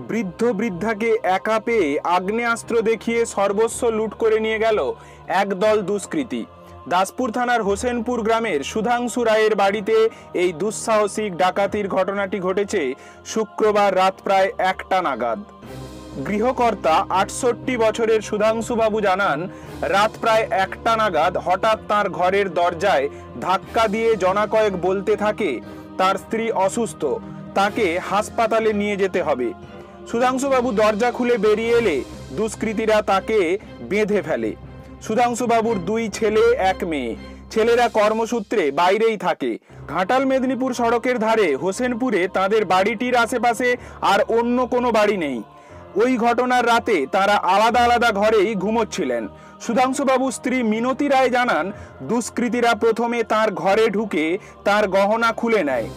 বৃদ্ধ বৃদ্ধাকে একা পেয়ে আগ্নেয়াস্ত্র দেখিয়ে সর্বস্ব লুট করে নিয়ে গেল একদল দুষ্কৃতী। দাসপুর থানার হোসেনপুর গ্রামের সুধাংশু রায়ের বাড়িতে এই দুঃসাহসিক ডাকাতির ঘটনাটি ঘটেছে শুক্রবার রাত প্রায় 1টা নাগাদ। গৃহকর্তা 68 বছরের সুধাংশুবাবু জানান, রাত প্রায় 1টা নাগাদ হঠাৎ তার ঘরের দরজায় ধাক্কা দিয়ে জনা কয়েক বলতে থাকে তার স্ত্রী অসুস্থ, তাকে হাসপাতালে নিয়ে যেতে হবে। সুধাংশুবাবু দরজা খুলে বেরিয়ে এলে দুষ্কৃতীরা তাকে বেঁধে ফেলে। সুধাংশুবাবুর 2 ছেলে 1 মেয়ে। ছেলেরা কর্মসূত্রে বাইরেই থাকে। ঘাটাল মেদিনীপুর সড়কের ধারে হোসেনপুরে তাদের বাড়িটির আশেপাশে আর অন্য কোনো বাড়ি নেই। ওই ঘটনার রাতে তারা আলাদা আলাদা ঘরেই ঘুমোচ্ছিলেন। সুধাংশুবাবুর স্ত্রী মিনতি রায় জানান, দুষ্কৃতীরা প্রথমে তার ঘরে ঢুকে তার গহনা খুলে নেয়।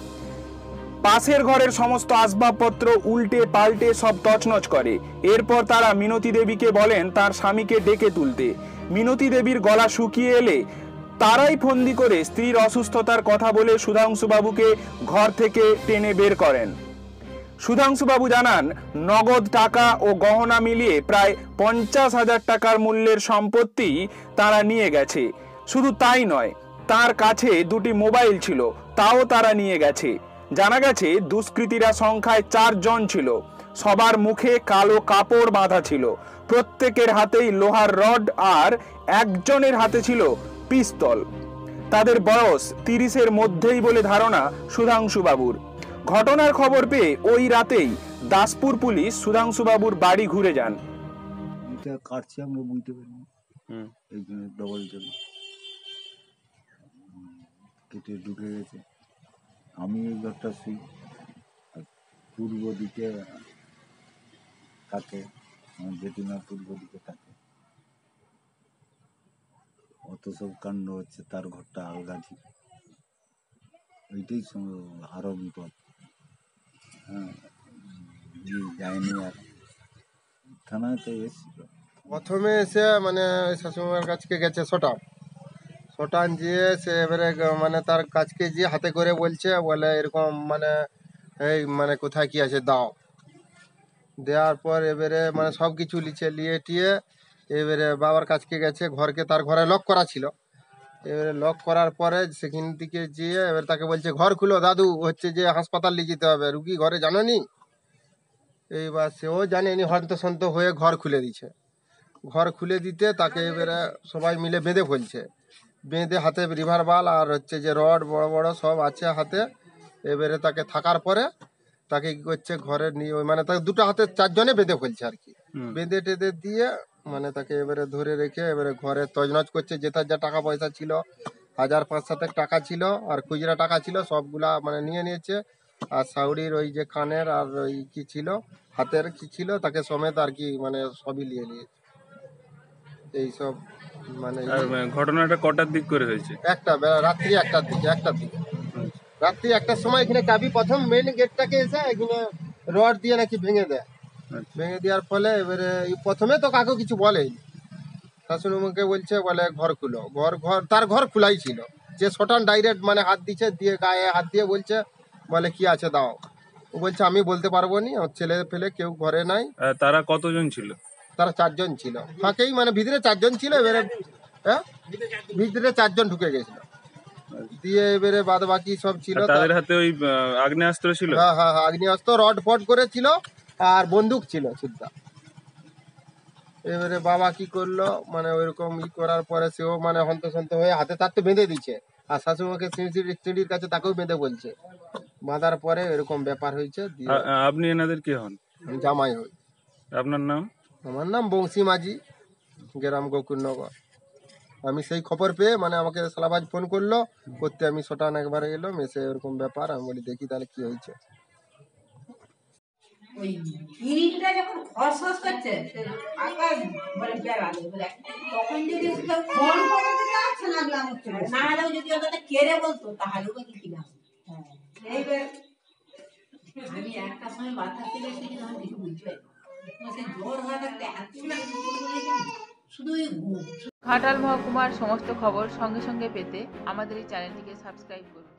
পাশের ঘরের সমস্ত আসবাবপত্র উল্টে পাল্টে সব তছনছ করে। এরপর তারা মিনতি দেবীকে বলেন তার স্বামীকে ডেকে তুলতে। মিনতি দেবীর গলা শুকিয়ে এলে তারাই ফন্দি করে স্ত্রীর অসুস্থতার কথা বলে সুধাংশুবাবুকে ঘর থেকে টেনে বের করেন। সুধাংশুবাবু জানান, নগদ টাকা ও গহনা মিলিয়ে প্রায় 50,000 টাকার মূল্যের সম্পত্তি তারা নিয়ে গেছে। শুধু তাই নয়, তার কাছে 2টি মোবাইল ছিল, তাও তারা নিয়ে গেছে। জানা গেছে দুষ্কৃতীরা সংখ্যায় 4 জন ছিল। সবার মুখে কালো কাপড় বাঁধা ছিল। প্রত্যেকের হাতেই লোহার রড আর একজনের হাতে ছিল পিস্তল। তাদের বয়স 30-এর মধ্যেই বলে ধারণা সুধাংশুবাবুর। ঘটনার খবর পেয়ে ওই রাতেই দাসপুর পুলিশ সুধাংশুবাবুর বাড়ি ঘুরে যান। এটা কাটছে আমরা বুঝতে পারি এইখানে ডবল জল কেটে ঢুকে গেছে। আমি এই ঘরটা শুই, আর পূর্ব দিকে থাকে আমার জেঠিমা, পূর্ব দিকে থাকে। অত সব কাণ্ড হচ্ছে, তার ঘরটা আলগাছি, ওইটাই আরো বিপদ। যায়নি আর থানায় তো এসেছিল। প্রথমে এসে মানে শাশুড়িমার কাছকে গেছে শটান দিয়ে সে এবারে মানে তার কাছকে গিয়ে হাতে করে বলছে, বলে এরকম মানে এই মানে কোথায় কি আছে দাও। দেওয়ার পর এবারে মানে সব কিছু নিয়ে টিয়ে এবারে বাবার কাছকে গেছে ঘরকে, তার ঘরে লক করা ছিল। এবারে লক করার পরে সেখান থেকে গিয়ে এবার তাকে বলছে ঘর খুলো দাদু, হচ্ছে যে হাসপাতাল নিয়ে যেতে হবে, রুগী ঘরে জানোনি। এইবার সেও জানেনি, হন্তসন্ত হয়ে ঘর খুলে দিচ্ছে। ঘর খুলে দিতে তাকে এবারে সবাই মিলে বেঁধে ফেলছে। বেঁধে হাতে রিভার আর হচ্ছে যে রড বড় বড় সব আছে হাতে। এবারে তাকে থাকার পরে তাকে কি করছে ঘরে নিয়ে মানে তাকে 2টা হাতে 4 জনে বেঁধে ফেলছে আর কি। বেঁধে টেঁধে দিয়ে মানে তাকে এবারে ধরে রেখে এবারে ঘরে তজনজ করছে। যেটার যা টাকা পয়সা ছিল, 1,000-5,000 টাকা ছিল আর খুচরা টাকা ছিল, সবগুলা মানে নিয়ে নিয়েছে। আর সাউরির ওই যে কানের আর ওই কি ছিল হাতের কি ছিল তাকে সমেত আর কি মানে সবই নিয়ে নিয়েছে। এইসব মানে ঘটনাটা কটার দিক করে হয়েছে? রাত্রি 1টার দিকে। রাত্রি 1টার সময় এখানে চাবি প্রথম মেন গেটটাকে এসে এখানে রড দিয়ে নাকি ভেঙে দেয়। ভেঙে দেওয়ার ফলে এবারে প্রথমে তো কাউকে কিছু বলেনি। শাশুড়িমাকে বলছে বলে ঘর খুলো। তার ঘর খোলাই ছিল। যে শটান ডাইরেক্ট মানে হাত দিচ্ছে, দিয়ে গায়ে হাত দিয়ে বলছে বলে কি আছে দাও। ও বলছে আমি বলতে পারবো নি, আমার ছেলে ফেলে কেউ ঘরে নাই। তারা কতজন ছিল? তারা 4 জন ছিল। ফাঁকেই মানে ভিতরে 4 জন ছিল। এবারে ভিতরে 4 জন ঢুকে গেছিল। দিয়ে এবারে বাদ বাকি সব ছিল। তাদের হাতে ওই আগ্নেয়াস্ত্র ছিল? হ্যাঁ, আগ্নেয়াস্ত্র রড ফট করে ছিল আর বন্দুক ছিল সুদ্ধা। এবারে বাবা কি করলো মানে ওইরকম করার পরে সেও মানে হন্তসন্ত হয়ে হাতে তার তো বেঁধে দিচ্ছে। আর শাশুড়িমাকে স্ত্রীর কাছে তাকেও বেঁধে বলছে। বাঁধার পরে এরকম ব্যাপার হয়েছে। আপনি এনাদের কি হন? জামাই হই। আপনার নাম? আমার নাম বংশী মাঝি, গ্রাম গোকুলনগর। আমি সেই খবর পেয়ে মানে আমাকে সালাবাজ ফোন করলো করতে, আমি শটান একবারে এলাম, এসে এরকম ব্যাপার। আমি বলি দেখি তাহলে কি হয়েছে। ওই ইরিনটা যখন খসখস করছে আকাশ বলে বেড়ালো বলে তখন যদি কেউ ফোন করে দিতে আসছে না লাগলাম না হলেও যদি ওটা কেড়ে বলতো তাহলেও কি কিনা। এইবার আমি একটা সময় বাধা থেকে এসেছি, তখন কিছু বুঝতে পারি সে জ্বর হওয়া থাকতে এত না শুধু ঘাটাল মহকুমার সমস্ত খবর সঙ্গে সঙ্গে পেতে আমাদের এই চ্যানেলটিকে সাবস্ক্রাইব করুন।